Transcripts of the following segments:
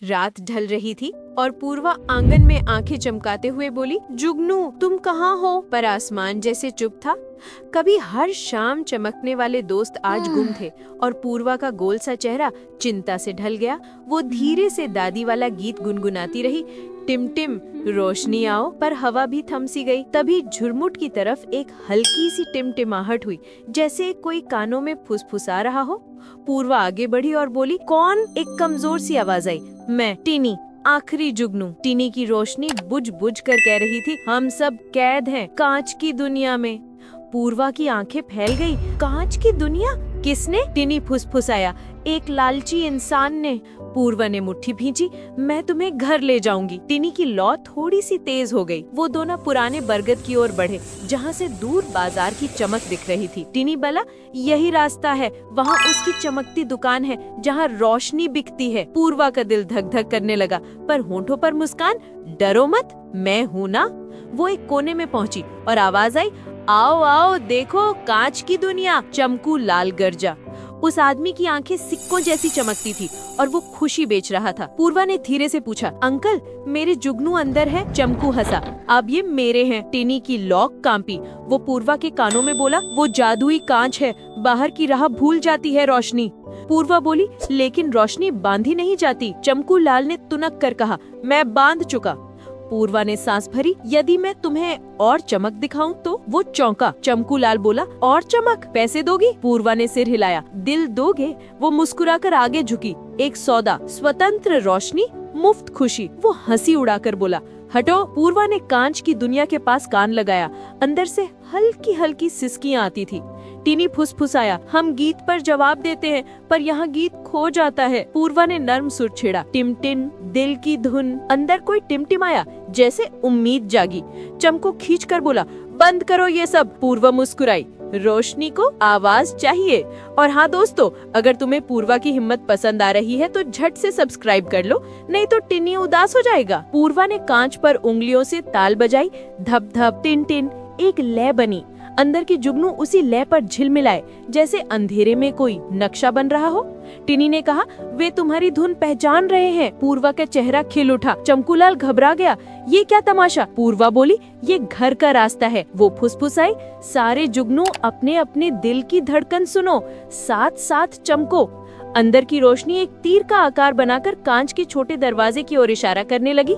रात ढल रही थी और पूर्वा आंगन में आंखें चमकाते हुए बोली, जुगनू तुम कहाँ हो? पर आसमान जैसे चुप था। कभी हर शाम चमकने वाले दोस्त आज गुम थे और पूर्वा का गोल सा चेहरा चिंता से ढल गया। वो धीरे से दादी वाला गीत गुनगुनाती रही, टिम टिम रोशनी आओ, पर हवा भी थम सी गई। तभी झुरमुट की तरफ एक हल्की सी टिमटिमाहट हुई, जैसे कोई कानों में फुसफुसा रहा हो। पूर्वा आगे बढ़ी और बोली, कौन? एक कमजोर सी आवाज आई, मैं, टीनी, आखिरी जुगनू। टीनी की रोशनी बुझ बुझ कर कह रही थी, हम सब कैद हैं कांच की दुनिया में। पूर्वा की आंखें फैल गई। कांच की दुनिया? किसने? टीनी फुसफुसाया, एक लालची इंसान ने। पूर्वा ने मुट्ठी भींची, मैं तुम्हें घर ले जाऊंगी। टीनी की लौ थोड़ी सी तेज हो गई। वो दोनों पुराने बरगद की ओर बढ़े, जहाँ से दूर बाजार की चमक दिख रही थी। टीनी बोला, यही रास्ता है, वहाँ उसकी चमकती दुकान है जहाँ रोशनी बिकती है। पूर्वा का दिल धक धक करने लगा, पर होंठों पर मुस्कान, डरो मत, मैं हूँ ना। वो एक कोने में पहुँची और आवाज आई, आओ आओ देखो कांच की दुनिया। चमकू लाल गर्जा। उस आदमी की आंखें सिक्कों जैसी चमकती थी और वो खुशी बेच रहा था। पूर्वा ने धीरे से पूछा, अंकल मेरे जुगनू अंदर है? चमकू हंसा, अब ये मेरे हैं। टीनी की लॉक कांपी। वो पूर्वा के कानों में बोला, वो जादुई कांच है, बाहर की राह भूल जाती है रोशनी। पूर्वा बोली, लेकिन रोशनी बांधी नहीं जाती। चमकू लाल ने तुनक कर कहा, मैं बांध चुका। पूर्वा ने सांस भरी, यदि मैं तुम्हें और चमक दिखाऊं तो? वो चौंका। चमकू लाल बोला, और चमक? पैसे दोगी? पूर्वा ने सिर हिलाया, दिल दोगे? वो मुस्कुराकर आगे झुकी, एक सौदा, स्वतंत्र रोशनी, मुफ्त खुशी। वो हंसी उड़ाकर बोला, हटो। पूर्वा ने कांच की दुनिया के पास कान लगाया। अंदर से हल्की हल्की सिसकियां आती थी। टीनी फुसफुसाया, हम गीत पर जवाब देते हैं पर यहाँ गीत खो जाता है। पूर्वा ने नर्म सुर छेड़ा, टिमटिन दिल की धुन। अंदर कोई टिमटिमाया, जैसे उम्मीद जागी। चमको खींच कर बोला, बंद करो ये सब। पूर्वा मुस्कुराई, रोशनी को आवाज चाहिए। और हाँ दोस्तों, अगर तुम्हें पूर्वा की हिम्मत पसंद आ रही है तो झट से सब्सक्राइब कर लो, नहीं तो टिन्नी उदास हो जाएगा। पूर्वा ने कांच पर उंगलियों से ताल बजाई, धप धप टिन टिन। एक लय बनी। अंदर की जुगनू उसी लय पर झिलमिलाए, जैसे अंधेरे में कोई नक्शा बन रहा हो। टिनी ने कहा, वे तुम्हारी धुन पहचान रहे हैं। पूर्वा का चेहरा खिल उठा। चमकूलाल घबरा गया, ये क्या तमाशा? पूर्वा बोली, ये घर का रास्ता है। वो फुसफुसाई, सारे जुगनू अपने अपने दिल की धड़कन सुनो, साथ साथ चमको। अंदर की रोशनी एक तीर का आकार बनाकर कांच के छोटे दरवाजे की ओर इशारा करने लगी।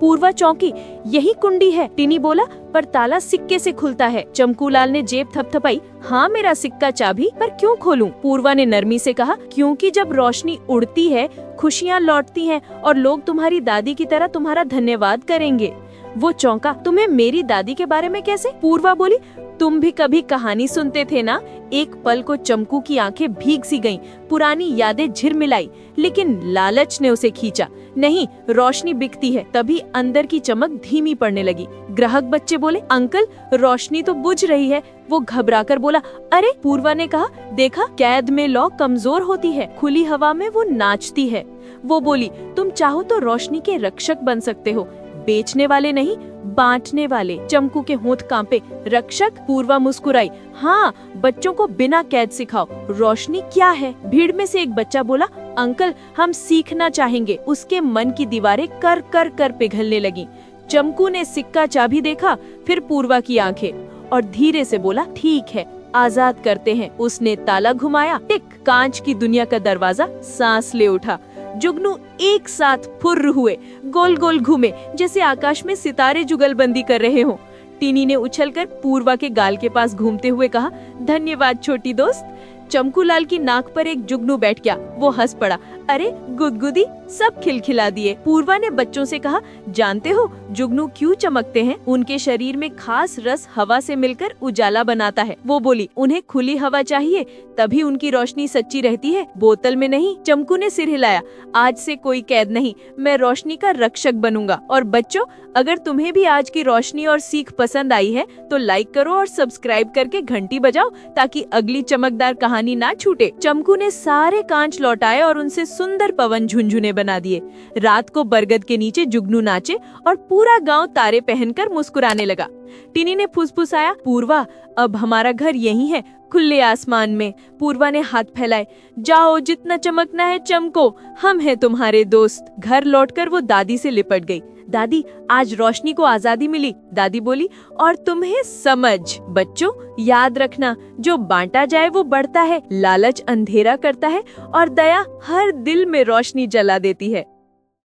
पूर्वा चौंकी, यही कुंडी है। टिनी बोला, पर ताला सिक्के से खुलता है। चमकूलाल ने जेब थपथपाई, हाँ मेरा सिक्का चाबी, पर क्यों खोलूं? पूर्वा ने नरमी से कहा, क्योंकि जब रोशनी उड़ती है खुशियाँ लौटती हैं और लोग तुम्हारी दादी की तरह तुम्हारा धन्यवाद करेंगे। वो चौंका, तुम्हें मेरी दादी के बारे में कैसे? पूर्वा बोली, तुम भी कभी कहानी सुनते थे ना? एक पल को चमकू की आंखें भीग सी गईं, पुरानी यादें झिलमिलाई, लेकिन लालच ने उसे खींचा। नहीं, रोशनी बिकती है। तभी अंदर की चमक धीमी पड़ने लगी। ग्राहक बच्चे बोले, अंकल रोशनी तो बुझ रही है। वो घबराकर बोला, अरे! पूर्वा ने कहा, देखा, कैद में लौ कमजोर होती है, खुली हवा में वो नाचती है। वो बोली, तुम चाहो तो रोशनी के रक्षक बन सकते हो, बेचने वाले नहीं, बांटने वाले। चमकू के होंठ कांपे। रक्षक? पूर्वा मुस्कुराई, हाँ, बच्चों को बिना कैद सिखाओ रोशनी क्या है। भीड़ में से एक बच्चा बोला, अंकल हम सीखना चाहेंगे। उसके मन की दीवारें कर कर कर पिघलने लगी। चमकू ने सिक्का चाबी देखा, फिर पूर्वा की आंखें, और धीरे से बोला, ठीक है, आजाद करते हैं। उसने ताला घुमाया, टिक, कांच की दुनिया का दरवाजा सांस ले उठा। जुगनू एक साथ फुर्र हुए, गोल गोल घूमे, जैसे आकाश में सितारे जुगलबंदी कर रहे हों। टीनी ने उछलकर पूर्वा के गाल के पास घूमते हुए कहा, धन्यवाद छोटी दोस्त। चमकूलाल की नाक पर एक जुगनू बैठ गया। वो हंस पड़ा, अरे गुदगुदी, सब खिलखिला दिए। पूर्वा ने बच्चों से कहा, जानते हो जुगनू क्यों चमकते हैं? उनके शरीर में खास रस हवा से मिलकर उजाला बनाता है। वो बोली, उन्हें खुली हवा चाहिए, तभी उनकी रोशनी सच्ची रहती है, बोतल में नहीं। चमकू ने सिर हिलाया, आज से कोई कैद नहीं, मैं रोशनी का रक्षक बनूंगा। और बच्चों, अगर तुम्हें भी आज की रोशनी और सीख पसंद आई है तो लाइक करो और सब्सक्राइब करके घंटी बजाओ, ताकि अगली चमकदार कहानी ना छूटे। चमकू ने सारे कांच लौटाए और उनसे सुंदर पवन झुनझुने बना दिए। रात को बरगद के नीचे जुगनू नाचे और पूरा गांव तारे पहनकर मुस्कुराने लगा। टीनी ने फुसफुसाया, पूर्वा अब हमारा घर यही है, खुले आसमान में। पूर्वा ने हाथ फैलाए। जाओ, जितना चमकना है चमको, हम हैं तुम्हारे दोस्त। घर लौटकर वो दादी से लिपट गई। दादी, आज रोशनी को आजादी मिली। दादी बोली, और तुम्हें समझ। बच्चों, याद रखना, जो बांटा जाए वो बढ़ता है, लालच अंधेरा करता है और दया हर दिल में रोशनी जला देती है।